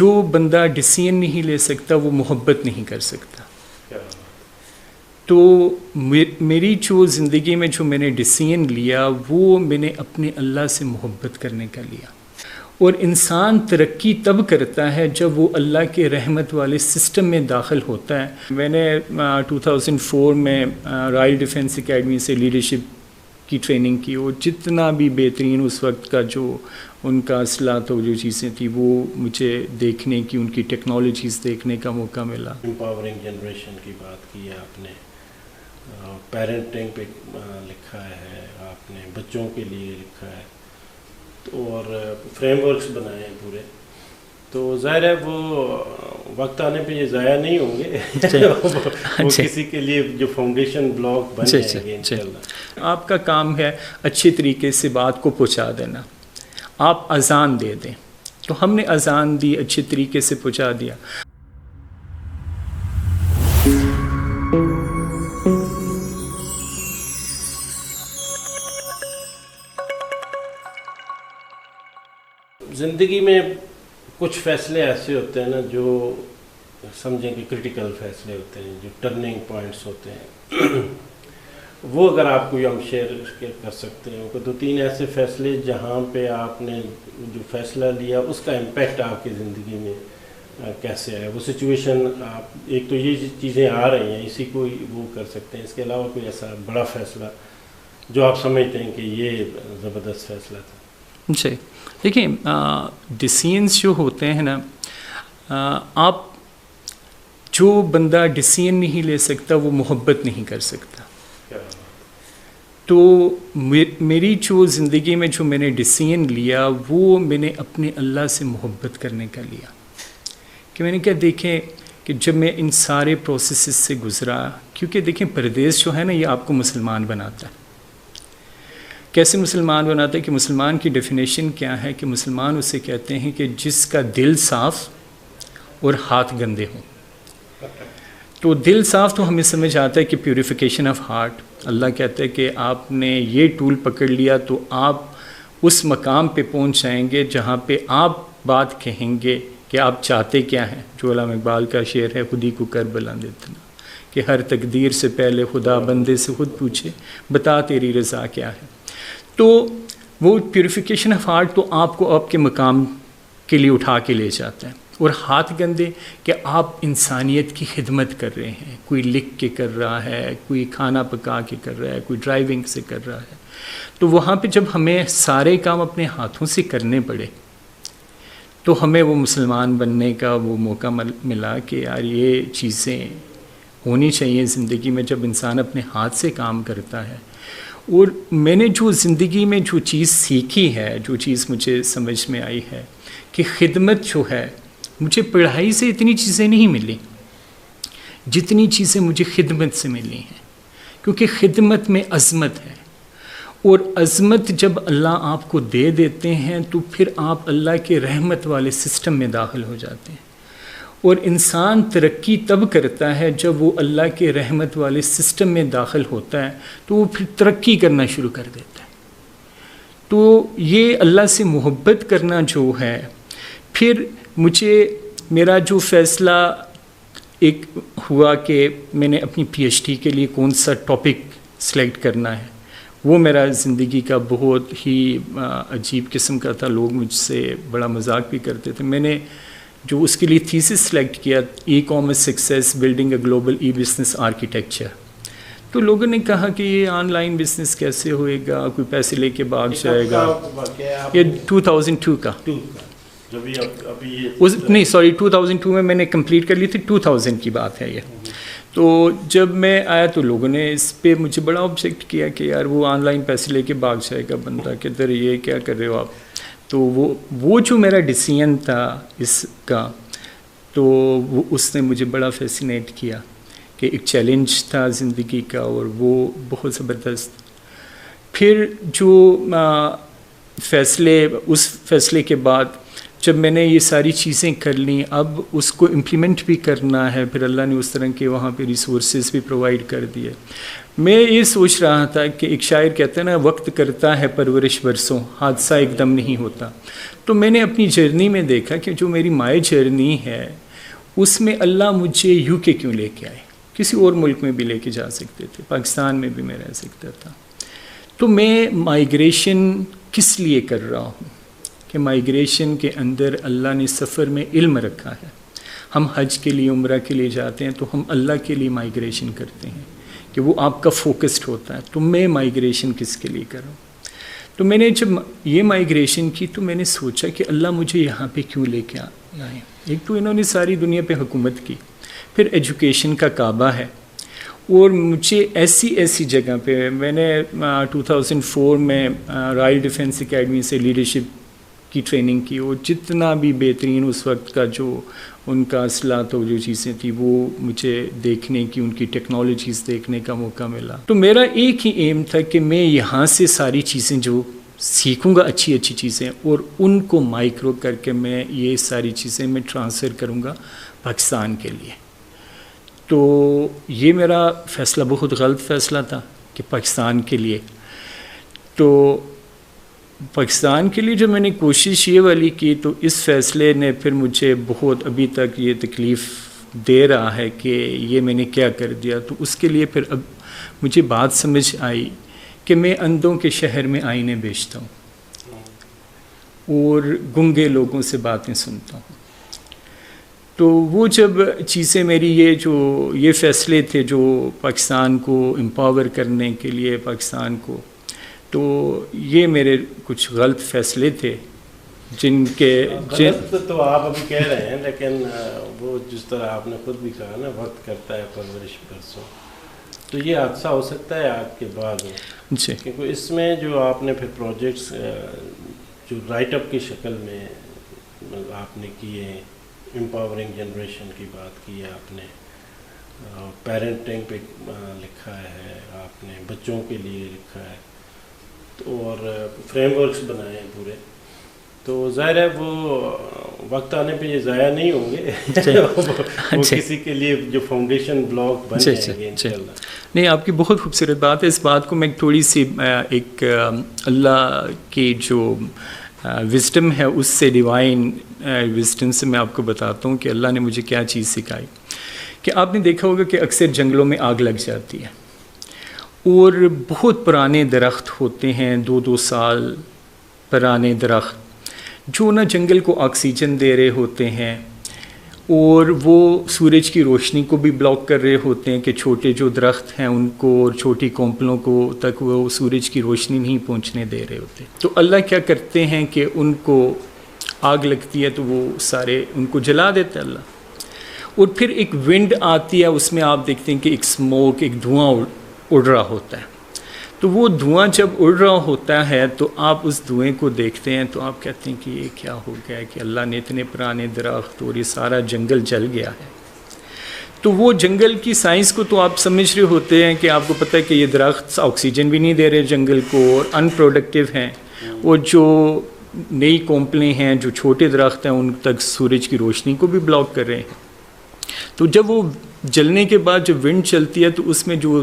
جو بندہ ڈیسیژن نہیں لے سکتا وہ محبت نہیں کر سکتا. تو میری جو زندگی میں جو میں نے ڈیسیژن لیا وہ میں نے اپنے اللہ سے محبت کرنے کا لیا. اور انسان ترقی تب کرتا ہے جب وہ اللہ کے رحمت والے سسٹم میں داخل ہوتا ہے. میں نے 2004 میں رائل ڈیفنس اکیڈمی سے لیڈرشپ کی ٹریننگ کی، اور جتنا بھی بہترین اس وقت کا جو ان کا اصلاحات اور جو چیزیں تھیں وہ مجھے دیکھنے کی، ان کی ٹیکنالوجیز دیکھنے کا موقع ملا. امپاورنگ جنریشن کی بات کی ہے آپ نے، پیرنٹنگ پہ لکھا ہے آپ نے، بچوں کے لیے لکھا ہے، اور فریم ورکس بنائے ہیں پورے. تو ظاہر ہے وہ وقت آنے پہ یہ ضائع نہیں ہوں گے، وہ کسی کے لیے جو فاؤنڈیشن بلاک بن جائیں گے انشاءاللہ. آپ کا کام ہے اچھے طریقے سے بات کو پہنچا دینا. آپ اذان دے دیں، تو ہم نے اذان دی، اچھے طریقے سے پہنچا دیا. زندگی میں کچھ فیصلے ایسے ہوتے ہیں نا جو سمجھیں کہ کرٹیکل فیصلے ہوتے ہیں، جو ٹرننگ پوائنٹس ہوتے ہیں. وہ اگر آپ کو ہم شیئر کر سکتے ہیں، دو تین ایسے فیصلے جہاں پہ آپ نے جو فیصلہ لیا اس کا امپیکٹ آپ کی زندگی میں کیسے ہے، وہ سچویشن آپ، ایک تو یہ چیزیں آ رہی ہیں اسی کو وہ کر سکتے ہیں، اس کے علاوہ کوئی ایسا بڑا فیصلہ جو آپ سمجھتے ہیں کہ یہ زبردست فیصلہ تھا. جی دیکھیں، ڈیسیژنس جو ہوتے ہیں نا، آپ جو بندہ ڈیسیژن نہیں لے سکتا وہ محبت نہیں کر سکتا. تو میری جو زندگی میں جو میں نے ڈیسیژن لیا وہ میں نے اپنے اللہ سے محبت کرنے کا لیا. کہ میں نے کیا دیکھیں کہ جب میں ان سارے پروسیسز سے گزرا، کیونکہ دیکھیں پردیس جو ہے نا یہ آپ کو مسلمان بناتا ہے. کیسے مسلمان بناتا ہے؟ کہ مسلمان کی ڈیفینیشن کیا ہے؟ کہ مسلمان اسے کہتے ہیں کہ جس کا دل صاف اور ہاتھ گندے ہوں. تو دل صاف تو ہمیں سمجھ آتا ہے کہ پیوریفیکیشن آف ہارٹ. اللہ کہتا ہے کہ آپ نے یہ ٹول پکڑ لیا تو آپ اس مقام پہ پہنچ جائیں گے جہاں پہ آپ بات کہیں گے کہ آپ چاہتے کیا ہیں. جو علامہ اقبال کا شعر ہے، خودی کو کر بلند اتنا، کہ ہر تقدیر سے پہلے خدا بندے سے خود پوچھے بتا تیری رضا کیا ہے. تو وہ پیوریفیکیشن آف ہارٹ تو آپ کو آپ کے مقام کے لیے اٹھا کے لے جاتا ہے. اور ہاتھ گندے کہ آپ انسانیت کی خدمت کر رہے ہیں، کوئی لکھ کے کر رہا ہے، کوئی کھانا پکا کے کر رہا ہے، کوئی ڈرائیونگ سے کر رہا ہے. تو وہاں پہ جب ہمیں سارے کام اپنے ہاتھوں سے کرنے پڑے تو ہمیں وہ مسلمان بننے کا وہ موقع ملا کہ یار یہ چیزیں ہونی چاہیے زندگی میں جب انسان اپنے ہاتھ سے کام کرتا ہے. اور میں نے جو زندگی میں جو چیز سیکھی ہے، جو چیز مجھے سمجھ میں آئی ہے کہ خدمت جو ہے، مجھے پڑھائی سے اتنی چیزیں نہیں ملی جتنی چیزیں مجھے خدمت سے ملی ہیں. کیونکہ خدمت میں عظمت ہے، اور عظمت جب اللہ آپ کو دے دیتے ہیں تو پھر آپ اللہ کے رحمت والے سسٹم میں داخل ہو جاتے ہیں. اور انسان ترقی تب کرتا ہے جب وہ اللہ کے رحمت والے سسٹم میں داخل ہوتا ہے، تو وہ پھر ترقی کرنا شروع کر دیتا ہے. تو یہ اللہ سے محبت کرنا جو ہے، پھر مجھے میرا جو فیصلہ ایک ہوا کہ میں نے اپنی پی ایچ ڈی کے لیے کون سا ٹاپک سلیکٹ کرنا ہے، وہ میرا زندگی کا بہت ہی عجیب قسم کا تھا. لوگ مجھ سے بڑا مذاق بھی کرتے تھے. میں نے جو اس کے لیے تھیسس سلیکٹ کیا، e commerce success building a global e business architecture. تو لوگوں نے کہا کہ یہ آن لائن بزنس کیسے ہوئے گا، کوئی پیسے لے کے بھاگ جائے گا. یہ 2002 کا نہیں سوری 2002 میں نے کمپلیٹ کر لی تھی، 2000 کی بات ہے یہ. تو جب میں آیا تو لوگوں نے اس پہ مجھے بڑا آبجیکٹ کیا کہ یار وہ آن لائن پیسے لے کے بھاگ جائے گا بندہ، کدھر یہ کیا کر رہے ہو آپ. تو وہ جو میرا ڈیسیژن تھا اس کا، تو وہ اس نے مجھے بڑا فیسینیٹ کیا کہ ایک چیلنج تھا زندگی کا، اور وہ بہت زبردست. پھر جو فیصلے، اس فیصلے کے بعد جب میں نے یہ ساری چیزیں کر لیں اب اس کو امپلیمنٹ بھی کرنا ہے. پھر اللہ نے اس طرح کے وہاں پہ ریسورسز بھی پرووائڈ کر دیے. میں یہ سوچ رہا تھا کہ ایک شاعر کہتا ہے نا وقت کرتا ہے پرورش برسوں حادثہ ایک دم نہیں ہوتا. تو میں نے اپنی جرنی میں دیکھا کہ جو میری مائی جرنی ہے اس میں اللہ مجھے یو کے کیوں لے کے آئے. کسی اور ملک میں بھی لے کے جا سکتے تھے, پاکستان میں بھی میں رہ سکتا تھا. تو میں مائیگریشن کس لیے کر رہا ہوں کہ مائیگریشن کے اندر اللہ نے سفر میں علم رکھا ہے. ہم حج کے لیے عمرہ کے لیے جاتے ہیں تو ہم اللہ کے لیے مائیگریشن کرتے ہیں کہ وہ آپ کا فوکسڈ ہوتا ہے. تو میں مائیگریشن کس کے لیے کر رہا ہوں. تو میں نے جب یہ مائیگریشن کی تو میں نے سوچا کہ اللہ مجھے یہاں پہ کیوں لے کے آئے. ایک تو انہوں نے ساری دنیا پہ حکومت کی, پھر ایجوکیشن کا کعبہ ہے, اور مجھے ایسی جگہ پہ میں نے 2004 میں رائل ڈیفنس اکیڈمی سے لیڈرشپ کی ٹریننگ کی, اور جتنا بھی بہترین اس وقت کا جو ان کا اصلاحات اور جو چیزیں تھیں وہ مجھے دیکھنے کی, ان کی ٹیکنالوجیز دیکھنے کا موقع ملا. تو میرا ایک ہی ایم تھا کہ میں یہاں سے ساری چیزیں جو سیکھوں گا اچھی چیزیں اور ان کو مائکرو کر کے میں یہ ساری چیزیں میں ٹرانسفر کروں گا پاکستان کے لیے. تو یہ میرا فیصلہ بہت غلط فیصلہ تھا کہ پاکستان کے لیے. تو پاکستان کے لیے جو میں نے کوشش یہ والی کی تو اس فیصلے نے پھر مجھے بہت ابھی تک یہ تکلیف دے رہا ہے کہ یہ میں نے کیا کر دیا. تو اس کے لیے پھر اب مجھے بات سمجھ آئی کہ میں اندھوں کے شہر میں آئینے بیچتا ہوں اور گنگے لوگوں سے باتیں سنتا ہوں. تو وہ جب چیزیں میری یہ فیصلے تھے جو پاکستان کو امپاور کرنے کے لیے پاکستان کو, تو یہ میرے کچھ غلط فیصلے تھے جن کے غلط تو آپ ابھی کہہ رہے ہیں, لیکن وہ جس طرح آپ نے خود بھی کہا نا وقت کرتا ہے پرورش برسوں, تو یہ حادثہ ہو سکتا ہے آپ کے بعد جی, کیونکہ اس میں جو آپ نے پھر پروجیکٹس جو رائٹ اپ کی شکل میں آپ نے کیے, امپاورنگ جنریشن کی بات کی ہے آپ نے, پیرنٹنگ پہ لکھا ہے آپ نے, بچوں کے لیے لکھا ہے, اور فریم ورکس بنائے ہیں پورے. تو ظاہر ہے وہ وقت آنے پہ یہ ضائع نہیں ہوں گے وہ کسی کے لیے جو فاؤنڈیشن بلاک بن جائیں گے انشاءاللہ. نہیں, آپ کی بہت خوبصورت بات ہے. اس بات کو میں تھوڑی سی ایک اللہ کی جو وزڈم ہے اس سے, ڈیوائن وزڈم سے میں آپ کو بتاتا ہوں کہ اللہ نے مجھے کیا چیز سکھائی. کہ آپ نے دیکھا ہوگا کہ اکثر جنگلوں میں آگ لگ جاتی ہے اور بہت پرانے درخت ہوتے ہیں, 2-2 سال پرانے درخت جو نا جنگل کو آکسیجن دے رہے ہوتے ہیں اور وہ سورج کی روشنی کو بھی بلاک کر رہے ہوتے ہیں کہ چھوٹے جو درخت ہیں ان کو اور چھوٹی کونپلوں کو تک وہ سورج کی روشنی نہیں پہنچنے دے رہے ہوتے. تو اللہ کیا کرتے ہیں کہ ان کو آگ لگتی ہے تو وہ سارے ان کو جلا دیتے اللہ. اور پھر ایک ونڈ آتی ہے, اس میں آپ دیکھتے ہیں کہ ایک اسموک, ایک دھواں اڑ رہا ہوتا ہے. تو وہ دھواں جب اڑ رہا ہوتا ہے تو آپ اس دھوئیں کو دیکھتے ہیں تو آپ کہتے ہیں کہ یہ کیا ہو گیا ہے کہ اللہ نے اتنے پرانے درخت اور یہ سارا جنگل جل گیا ہے. تو وہ جنگل کی سائنس کو تو آپ سمجھ رہے ہوتے ہیں کہ آپ کو پتہ ہے کہ یہ درخت آکسیجن بھی نہیں دے رہے جنگل کو اور ان پروڈکٹیو ہیں, اور جو نئی کونپلیں ہیں جو چھوٹے درخت ہیں ان تک سورج کی روشنی کو بھی بلاک کر رہے ہیں. تو جب وہ جلنے کے بعد جب ونڈ چلتی ہے تو اس میں جو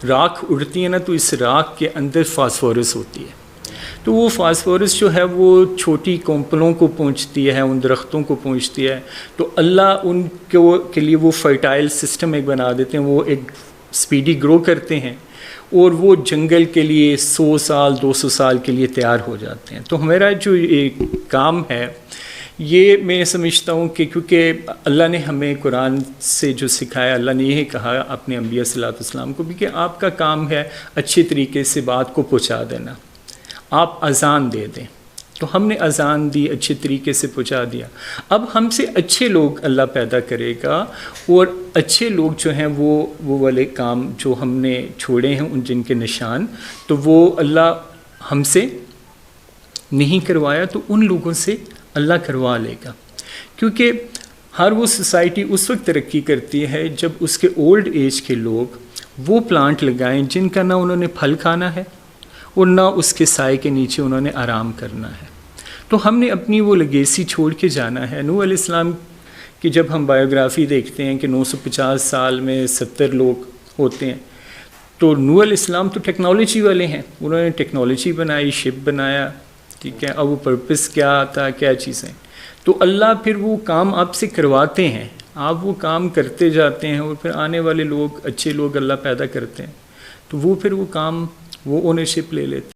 راکھ اڑتی ہے نا, تو اس راکھ کے اندر فاسفورس ہوتی ہے. تو وہ فاسفورس جو ہے وہ چھوٹی کونپلوں کو پہنچتی ہے, ان درختوں کو پہنچتی ہے. تو اللہ ان کے لیے وہ فرٹائل سسٹم ایک بنا دیتے ہیں, وہ ایک سپیڈی گرو کرتے ہیں اور وہ جنگل کے لیے 100 سال 200 سال کے لیے تیار ہو جاتے ہیں. تو ہمارا جو ایک کام ہے یہ میں سمجھتا ہوں کہ کیونکہ اللہ نے ہمیں قرآن سے جو سکھایا, اللہ نے یہ کہا اپنے انبیاء صلی اللہ علیہ وسلم کو بھی کہ آپ کا کام ہے اچھے طریقے سے بات کو پہنچا دینا, آپ اذان دے دیں. تو ہم نے اذان دی, اچھے طریقے سے پہنچا دیا. اب ہم سے اچھے لوگ اللہ پیدا کرے گا, اور اچھے لوگ جو ہیں وہ والے کام جو ہم نے چھوڑے ہیں ان جن کے نشان, تو وہ اللہ ہم سے نہیں کروایا تو ان لوگوں سے اللہ کروا لے گا. کیونکہ ہر وہ سوسائٹی اس وقت ترقی کرتی ہے جب اس کے اولڈ ایج کے لوگ وہ پلانٹ لگائیں جن کا نہ انہوں نے پھل کھانا ہے اور نہ اس کے سائے کے نیچے انہوں نے آرام کرنا ہے. تو ہم نے اپنی وہ لیگیسی چھوڑ کے جانا ہے. نوح علیہ السلام کی جب ہم بایوگرافی دیکھتے ہیں کہ 950 سال میں 70 لوگ ہوتے ہیں, تو نوح علیہ السلام تو ٹیکنالوجی والے ہیں, انہوں نے ٹیکنالوجی بنائی, شپ بنایا, ٹھیک ہے. اب وہ پرپس کیا تھا, کیا چیزیں, تو اللہ پھر وہ کام آپ سے کرواتے ہیں, آپ وہ کام کرتے جاتے ہیں, اور پھر آنے والے لوگ اچھے لوگ اللہ پیدا کرتے ہیں, تو وہ پھر وہ کام وہ اونرشپ لے لیتے ہیں.